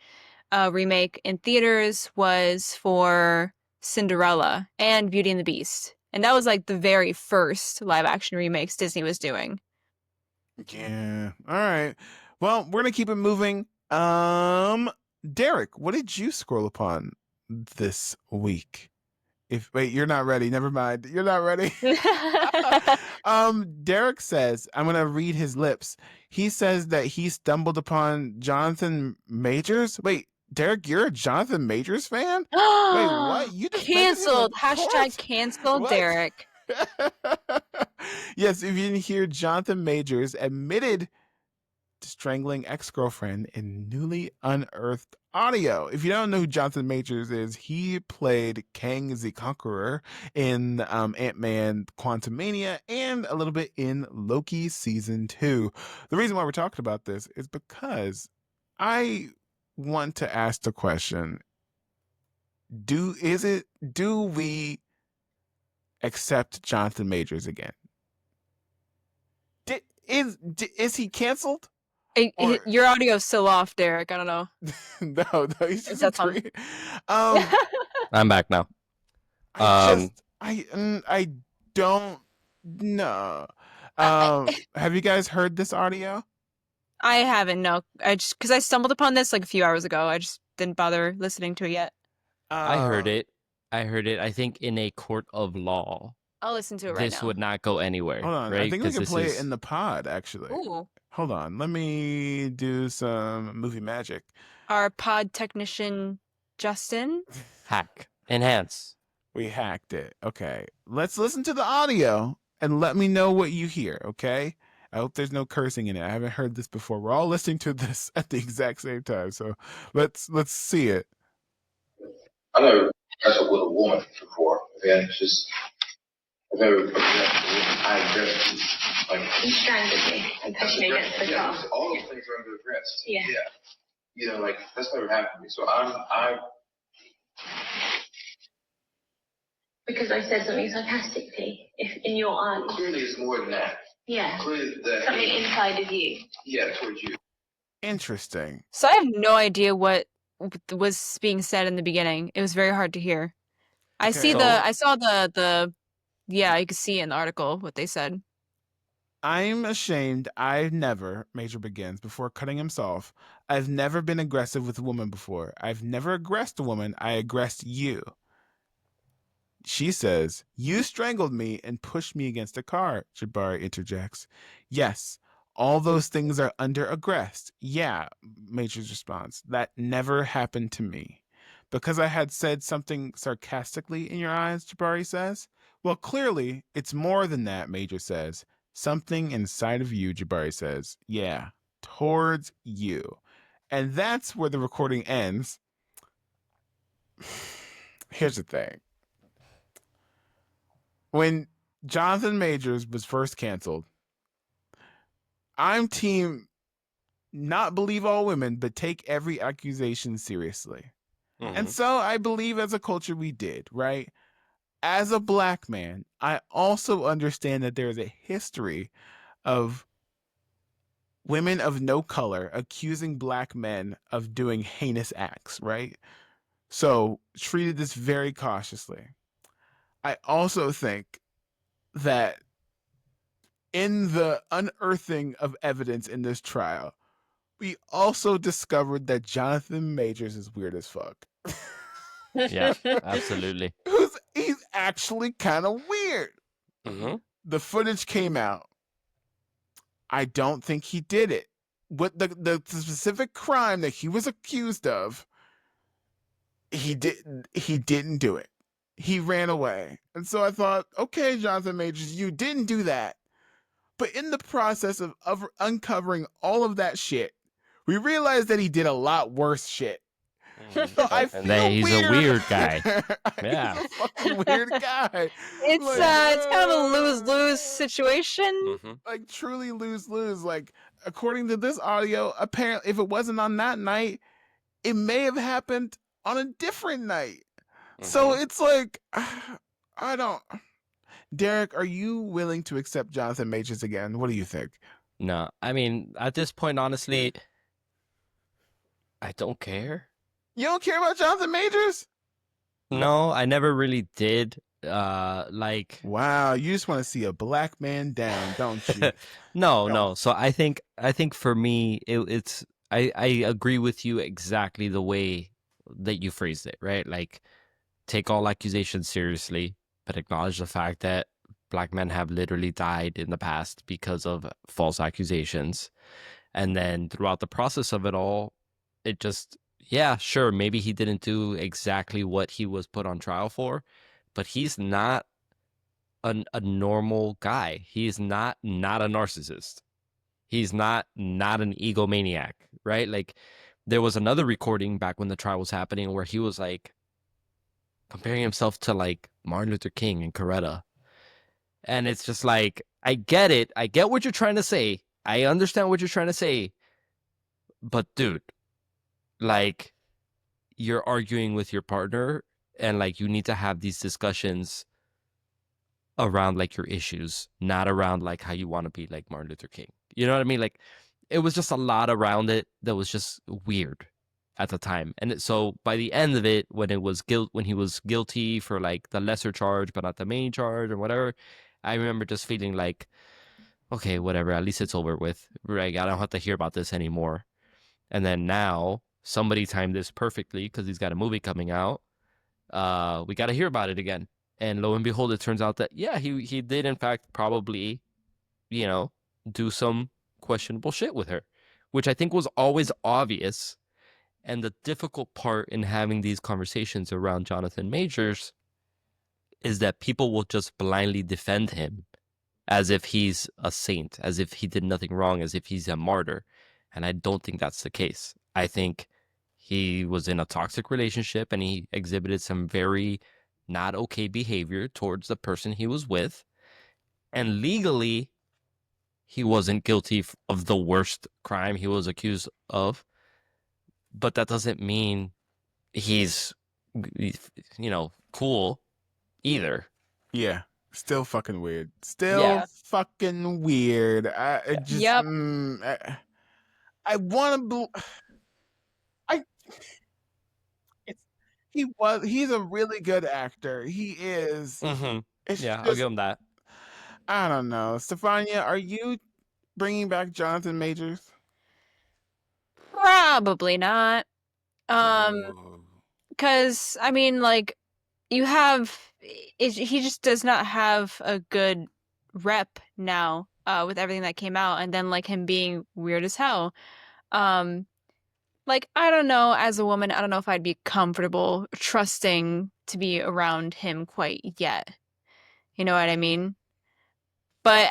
remake in theaters was for Cinderella and Beauty and the Beast. And that was like the very first live action remakes Disney was doing. Yeah. All right. Well, we're gonna keep it moving. Derek, what did you scroll upon this week? Wait, you're not ready. Never mind. You're not ready. Derek says, I'm gonna read his lips. He says that he stumbled upon Jonathan Majors. Wait, Derek, you're a Jonathan Majors fan? Wait, what? You just Canceled. Hashtag canceled, What? Derek. Yes, if you didn't hear, Jonathan Majors admitted to strangling ex-girlfriend in newly unearthed audio. If you don't know who Jonathan Majors is, he played Kang the Conqueror in Ant-Man Quantumania and a little bit in Loki Season 2. The reason why we're talking about this is because I want to ask the question, do we accept Jonathan Majors again? Is he canceled? Your audio's still off, Derek. I don't know. No, he's just That's on. I'm back now. I don't know. Have you guys heard this audio? I haven't, no. Because I stumbled upon this like a few hours ago. I just didn't bother listening to it yet. I heard it. I think in a court of law. I'll listen to it right now. This would not go anywhere. Hold on. Right? I think we can play it in the pod, actually. Ooh. Hold on. Let me do some movie magic. Our pod technician, Justin. Hack. Enhance. We hacked it. Okay. Let's listen to the audio and let me know what you hear, okay? I hope there's no cursing in it. I haven't heard this before. We're all listening to this at the exact same time, so let's see it. I've never wrestled with a woman before, okay? It's just, I've never I aggressed you. Like, You strangled me and pushed me against the car. all those things are under arrest. Yeah. You know, like, that's never happened to me. So I Because I said something sarcastically, if in your eyes. clearly it's more than that. Yeah. Clearly that. Something inside of you. Yeah, towards you. Interesting. So I have no idea what was being said in the beginning. It was very hard to hear. I Okay. see So- the I saw the yeah, you can see in the article what they said. I'm ashamed. I've never, Major begins before cutting himself. I've never been aggressive with a woman before. I've never aggressed a woman. I aggressed you. She says, you strangled me and pushed me against a car, Jabari interjects. Yes, all those things are under aggressed. Yeah, Major's response. That never happened to me. Because I had said something sarcastically in your eyes, Jabari says. Well, clearly, it's more than that, Major says. Something inside of you, Jabari says. Yeah, towards you. And that's where the recording ends. Here's the thing. When Jonathan Majors was first canceled, I'm team not believe all women, but take every accusation seriously. And so I believe as a culture we did, right? As a black man, I also understand that there is a history of women of no color accusing black men of doing heinous acts, right? So treated this very cautiously. I also think that in the unearthing of evidence in this trial, we also discovered that Jonathan Majors is weird as fuck. Yeah, absolutely. He's actually kind of weird. Mm-hmm. The footage came out. I don't think he did it. What the specific crime that he was accused of, he didn't do it. He ran away. And so I thought, okay, Jonathan Majors, you didn't do that. But in the process of uncovering all of that shit, we realized that he did a lot worse shit. So I feel And then he's weird. a weird guy. Yeah. He's a fucking weird guy. It's Like, it's kind of a lose-lose situation. Mm-hmm. like truly lose. Like, according to this audio, apparently if it wasn't on that night, it may have happened on a different night. So it's like, I don't. Derek, are you willing to accept Jonathan Majors again? What do you think? No, I mean, at this point, honestly, I don't care. You don't care about Jonathan Majors? No, I never really did. Like, Wow, you just want to see a black man down, don't you? no. So I think for me, I agree with you exactly the way that you phrased it, right? Like, take all accusations seriously, but acknowledge the fact that black men have literally died in the past because of false accusations. And then throughout the process of it all, it just, yeah, sure, maybe he didn't do exactly what he was put on trial for, but he's not a normal guy. He's not a narcissist. He's not an egomaniac, right? Like, there was another recording back when the trial was happening where he was like comparing himself to like Martin Luther King and Coretta. And it's just like, I get it. I get what you're trying to say. I understand what you're trying to say. But dude, like, you're arguing with your partner and like you need to have these discussions around like your issues, not around like how you want to be like Martin Luther King. You know what I mean? Like, it was just a lot around it that was just weird at the time. And so by the end of it, when he was guilty for like the lesser charge but not the main charge or whatever, I remember just feeling like, okay, whatever, at least it's over with. Right? I don't have to hear about this anymore. And then now somebody timed this perfectly because he's got a movie coming out. We got to hear about it again. And lo and behold, it turns out that, yeah, he did, in fact, probably, do some questionable shit with her, which I think was always obvious. And the difficult part in having these conversations around Jonathan Majors is that people will just blindly defend him as if he's a saint, as if he did nothing wrong, as if he's a martyr. And I don't think that's the case. I think he was in a toxic relationship and he exhibited some very not okay behavior towards the person he was with. And legally, he wasn't guilty of the worst crime he was accused of. But that doesn't mean he's, cool either. Yeah. Still fucking weird. Still Yeah. fucking weird. I just, Yep. I want to. He's a really good actor. He is. Mm-hmm. It's Yeah, I'll just, give him that. I don't know. Stefania, are you bringing back Jonathan Majors? Probably not. Ooh. Because I mean, like, he just does not have a good rep now, with everything that came out, and then like him being weird as hell. Like, I don't know, as a woman, I don't know if I'd be comfortable trusting to be around him quite yet. You know what I mean? But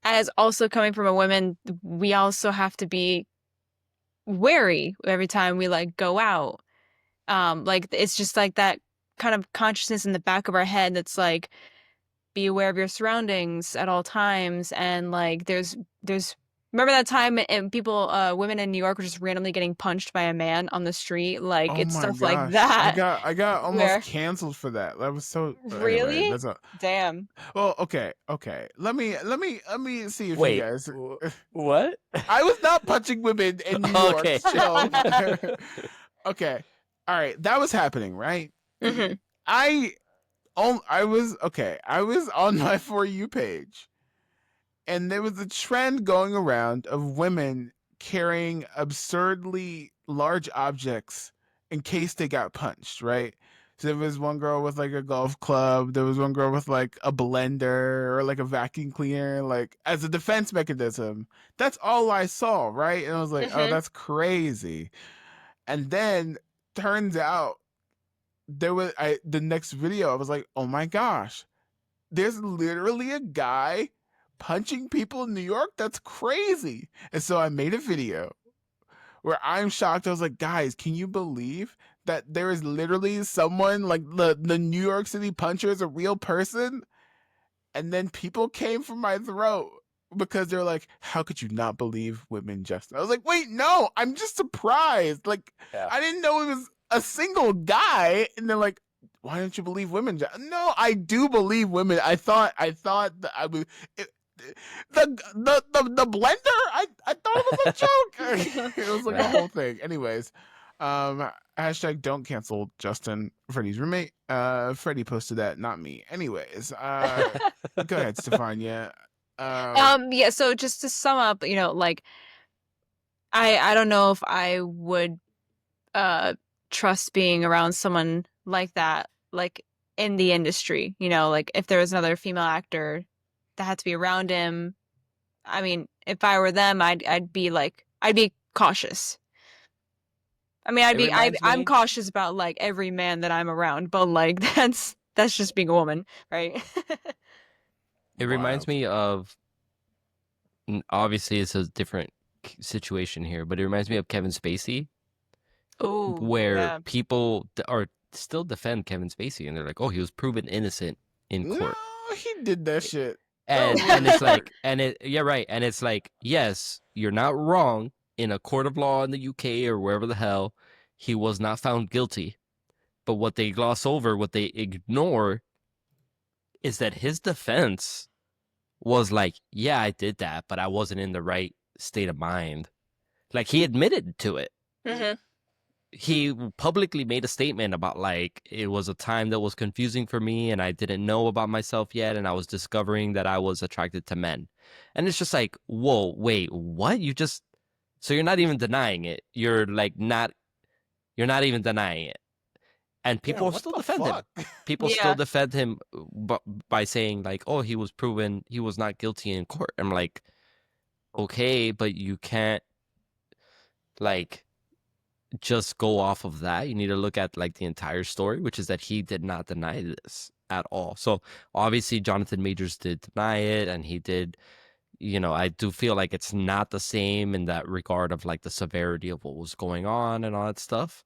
as also coming from a woman, we also have to be wary every time we like go out. Like it's just like that kind of consciousness in the back of our head that's like, be aware of your surroundings at all times. And like there's remember that time and people women in New York were just randomly getting punched by a man on the street, like Oh it's my stuff like gosh. that. I got almost Where canceled for that. That was so anyway, really? that's a Damn. well, okay. Let me see if you Wait, guys what? I was not punching women in New York. Okay. Chill. Okay. All right. That was happening, right? Mhm. I was okay. I was on my For You page, and there was a trend going around of women carrying absurdly large objects in case they got punched, right? So there was one girl with like a golf club. There was one girl with like a blender or like a vacuum cleaner, like as a defense mechanism. That's all I saw, right? And I was like, oh, Mhm. that's crazy. And then turns out the next video, I was like, oh my gosh, there's literally a guy punching people in New York. That's crazy. And so I made a video where I'm shocked. I was like, guys, can you believe that there is literally someone like the New York City puncher is a real person? And then people came for my throat because they're like, how could you not believe women justice? I was like, wait, no, I'm just surprised. Like, Yeah. I didn't know it was a single guy. And they're like, why don't you believe women? No, I do believe women. I thought that I would. The blender. I thought it was a joke. It was like a whole thing. Anyways, hashtag don't cancel Justin, Freddie's roommate. Freddie posted that, not me. Anyways, go ahead, Stefania. Yeah, so just to sum up, like I don't know if I would trust being around someone like that, like in the industry, like if there was another female actor that had to be around him. I mean, if I were them, I'd be cautious. I mean, It reminds I'm me. cautious about like every man that I'm around, but like that's just being a woman, right? It reminds Wild. me of. Obviously, it's a different situation here, but it reminds me of Kevin Spacey, Oh, where yeah. people are still defend Kevin Spacey, and they're like, "Oh, he was proven innocent in No, court," he did that shit. and it's like, yeah, right, and it's like, yes, you're not wrong. In a court of law in the UK or wherever the hell, he was not found guilty. But what they gloss over, what they ignore, is that his defense was like, yeah, I did that, but I wasn't in the right state of mind. Like, he admitted to it. Mhm. He publicly made a statement about, like, it was a time that was confusing for me and I didn't know about myself yet, and I was discovering that I was attracted to men. And it's just like, whoa, wait, what? So you're not even denying it. You're not even denying it. And people what still the defend him. fuck? People Yeah. still defend him by saying, like, oh, he was proven he was not guilty in court. I'm like, okay, but you can't, like, just go off of that. You need to look at, like, the entire story, which is that he did not deny this at all. So obviously Jonathan Majors did deny it, and he did, I do feel like it's not the same in that regard of, like, the severity of what was going on and all that stuff.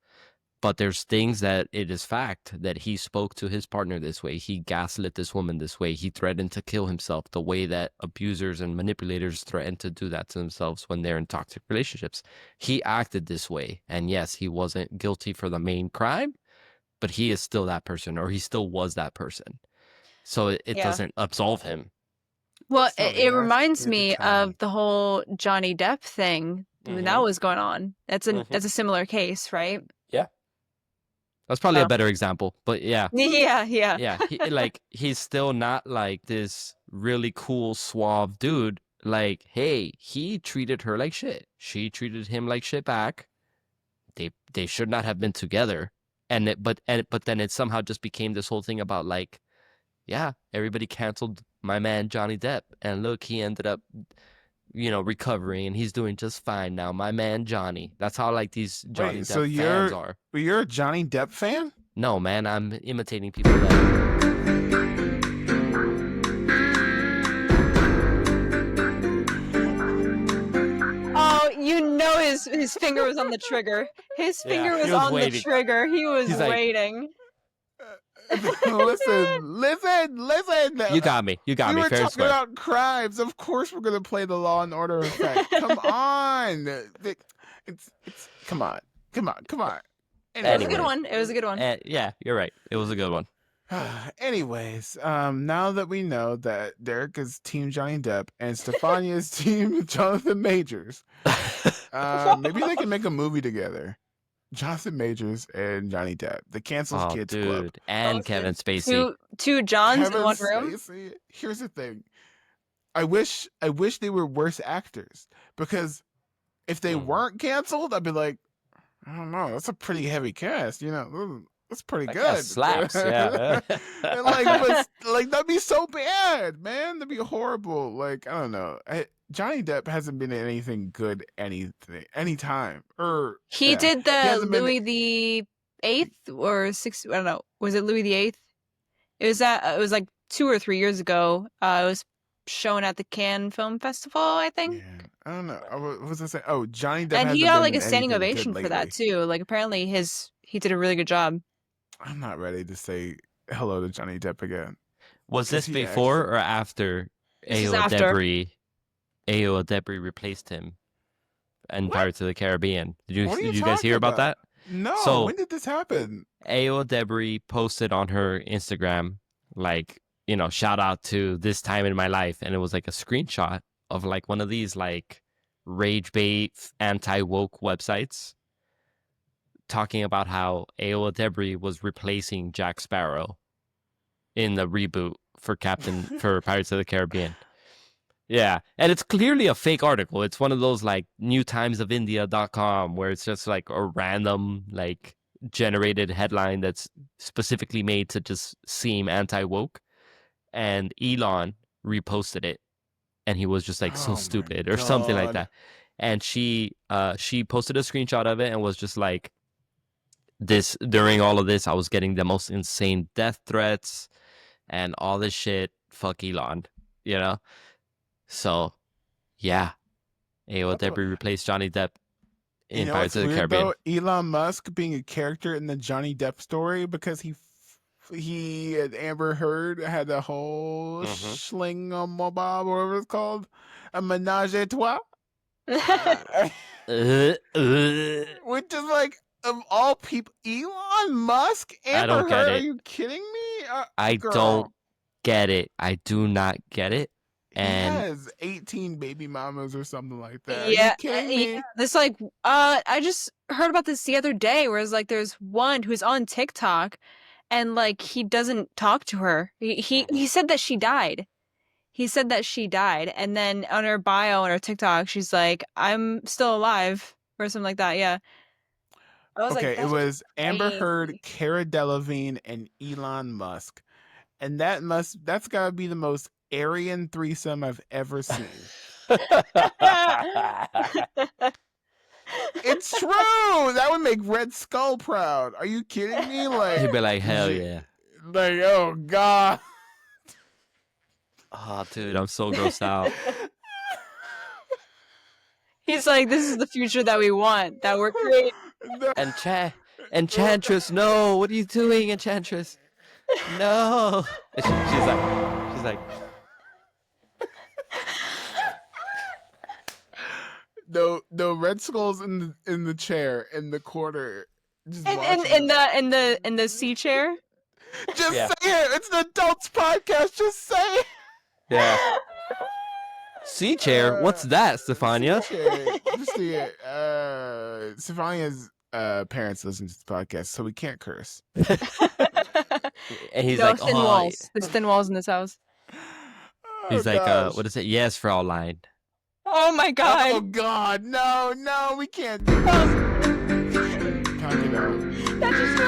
But there's things that it is fact that he spoke to his partner this way. He gaslit this woman this way. He threatened to kill himself the way that abusers and manipulators threaten to do that to themselves when they're in toxic relationships. He acted this way. And yes, he wasn't guilty for the main crime, but he is still that person, or he still was that person. So it Yeah. doesn't absolve him. Well, So it they asked reminds you to me tell of me. the whole Johnny Depp thing when that was going on. That's a similar case, right? That's probably Oh. a better example, but yeah. Yeah. Yeah, he's still not like this really cool, suave dude. Like, hey, he treated her like shit. She treated him like shit back. They should not have been together. But then it somehow just became this whole thing about like, yeah, everybody canceled my man Johnny Depp, and look, he ended up, recovering, and he's doing just fine now. My man Johnny. That's how like these Johnny Wait, Depp so fans are. you're a Johnny Depp fan? No, man, I'm imitating people that. Oh, his finger was on the trigger. His Yeah, finger he was was on waiting. the trigger. He was He's like- waiting. Listen. You got me. You got We me. were Fair and talking square. about crimes. Of course, we're gonna play the Law and Order effect. Come on, come on. It was a Anyway. good one. It was a good one. Yeah, you're right. It was a good one. Anyways, now that we know that Derek is Team Johnny Depp and Stefania is Team Jonathan Majors, maybe they can make a movie together. Jonathan Majors and Johnny Depp, the Cancels Oh, Kids dude, Club. and Kevin Spacey. Two Johns Kevin in one room. Spacey. Here's the thing. I wish they were worse actors, because if they weren't canceled, I'd be like, I don't know, that's a pretty heavy cast, that's pretty That good. cast slaps, yeah. And but that'd be so bad, man. That'd be horrible. Like, I don't know. Johnny Depp hasn't been in anything good anytime. He did He the hasn't been- Louis the Eighth or Sixth. I don't know. Was it Louis the Eighth? It was like 2 or 3 years ago. It was shown at the Cannes Film Festival, I think. Yeah, I don't know. What was I saying? Oh, Johnny Depp. And he hasn't got been like a in standing anything ovation good for that lately. too. Like apparently he did a really good job. I'm not ready to say hello to Johnny Depp again. Was this Is he before or after This is Ayo after. Debris replaced him in What? Pirates of the Caribbean? Did What are you you guys hear talking about that? No, So- when did this happen? Ayo Debris posted on her Instagram, like, shout out to this time in my life. And it was like a screenshot of like one of these like rage bait anti-woke websites talking about how Ayo Debris was replacing Jack Sparrow in the reboot for Pirates of the Caribbean. Yeah, and it's clearly a fake article. It's one of those like newtimesofindia.com where it's just like a random like generated headline that's specifically made to just seem anti-woke. And Elon reposted it, and he was just like Oh so my stupid or something like God. that. And she posted a screenshot of it and was just like, this during all of this, I was getting the most insane death threats and all this shit. Fuck Elon, So, yeah, Ayo That's what- Debris replaced Johnny Depp in You know Pirates what's of the weird, Caribbean. though? Elon Musk being a character in the Johnny Depp story, because he and Amber Heard had a whole Mhm. schling mobob, or whatever it's called, a menage a trois, which is like, of all people, Elon Musk, Amber don't get Heard. Are it. you kidding me? I Girl, don't get it. I do not get it. He And has 18 baby mamas or something like that. Yeah, Are you kidding me? yeah. This like I just heard about this the other day, where it's like there's one who's on TikTok, and like he doesn't talk to her. He said that she died. He said that she died, and then on her bio on her TikTok, she's like, "I'm still alive," or something like that. Yeah. I was Okay, like, it that's was Amber Heard, crazy. Cara Delevingne, and Elon Musk, and that's gotta be the most Aryan threesome I've ever seen. It's true. That would make Red Skull proud. Are you kidding me? Like, he'd be like, hell yeah. like, oh god. Oh, dude, I'm so grossed out. He's like, this is the future that we want, that we're creating. No. And Enchantress, no! What are you doing, Enchantress? No! And she's like, No, Red Skull's in the chair in the corner, just In watching. in the C chair. Just Yeah. say it. It's an adults podcast. Just say it. yeah. Sea chair? What's that, Stefania? Just see it. Stefania's parents listen to this podcast, so we can't curse. And he's No like, thin oh, walls. There's thin walls in this house. he's Oh, like, gosh. what is it? Yes, Fraulein. Oh my god. Oh God, no, we can't do this. Pack it up. That just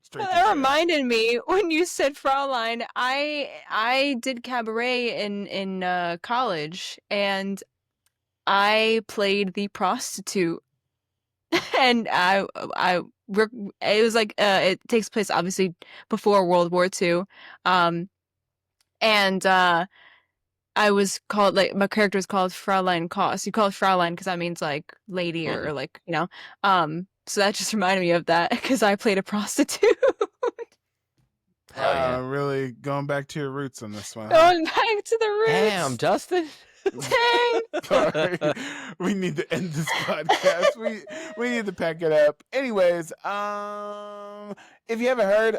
Straight to that jail. reminded me when you said Fraulein. I did cabaret in college, and I played the prostitute, and it was like it takes place obviously before World War II, and I was called, like, my character was called Fraulein Koss. You call it Fraulein because that means like lady or like, you know. So that just reminded me of that because I played a prostitute. Hell yeah. Really going back to your roots on this one. Going back to the roots. Damn, Justin. Dang. Sorry. We need to end this podcast. We need to pack it up. Anyways, if you haven't heard,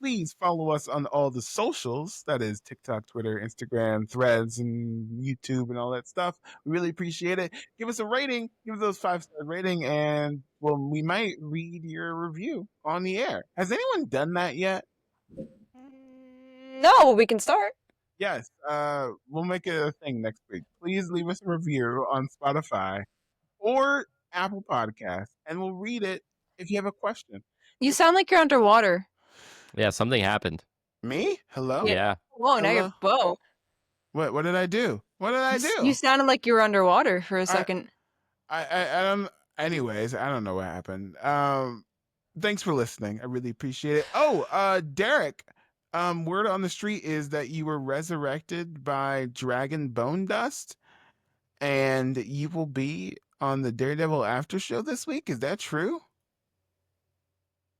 please follow us on all the socials. That is TikTok, Twitter, Instagram, Threads, and YouTube, and all that stuff. We really appreciate it. Give us a rating. Give us those 5-star rating, and well, we might read your review on the air. Has anyone done that yet? No, we can start. Yes, we'll make it a thing next week. Please leave us a review on Spotify or Apple Podcasts, and we'll read it if you have a question. You sound like you're underwater. Yeah, something happened. Me? Hello? Yeah. Whoa, now you're whoa. What did I do? What did I do? You sounded like you were underwater for a second. I don't. Anyways, I don't know what happened. Thanks for listening. I really appreciate it. Oh, Derek. Word on the street is that you were resurrected by Dragon Bone Dust, and you will be on the Daredevil after show this week. Is that true?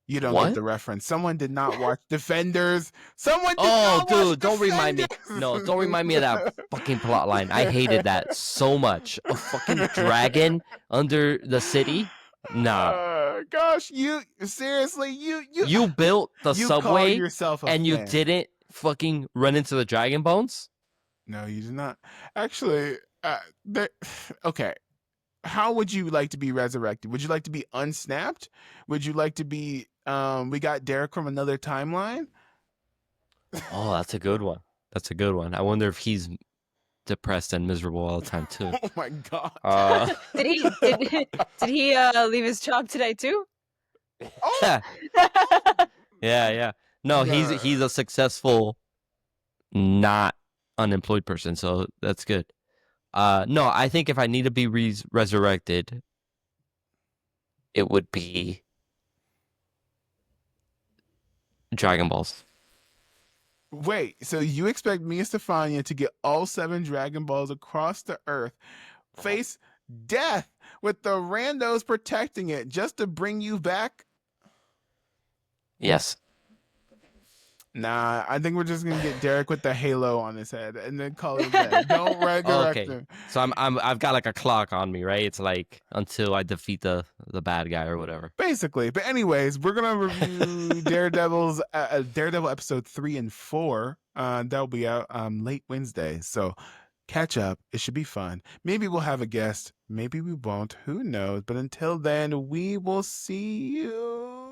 You don't What? get the reference. Someone did not watch Defenders. Someone did Oh, not watch dude, don't remind me. Defenders! No, don't remind me of that fucking plot line. I hated that so much. A fucking dragon under the city? Nah. Gosh, you seriously, You built the you called subway yourself a and you fan. didn't fucking run into the dragon bones? No, you did not. Actually, okay. How would you like to be resurrected? Would you like to be unsnapped? Would you like to be we got Derek from another timeline? Oh, that's a good one. That's a good one. I wonder if he's depressed and miserable all the time too. Oh my god. Did he leave his job today too? Oh, yeah. No, he's a successful, not unemployed person, so that's good. No, I think if I need to be resurrected, it would be Dragon Balls. wait, so you expect me and Stefania to get all 7 Dragon Balls across the earth, face death with the randos protecting it just to bring you back? Yes. Nah, I think we're just gonna get Derek with the halo on his head and then call it dead. Don't resurrect Okay. him. So I've got like a clock on me, right? It's like until I defeat the bad guy or whatever. Basically, but anyways, we're gonna review Daredevil episode 3 and 4. That'll be out late Wednesday. So catch up. It should be fun. Maybe we'll have a guest. Maybe we won't. Who knows? But until then, we will see you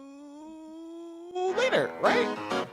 later, right?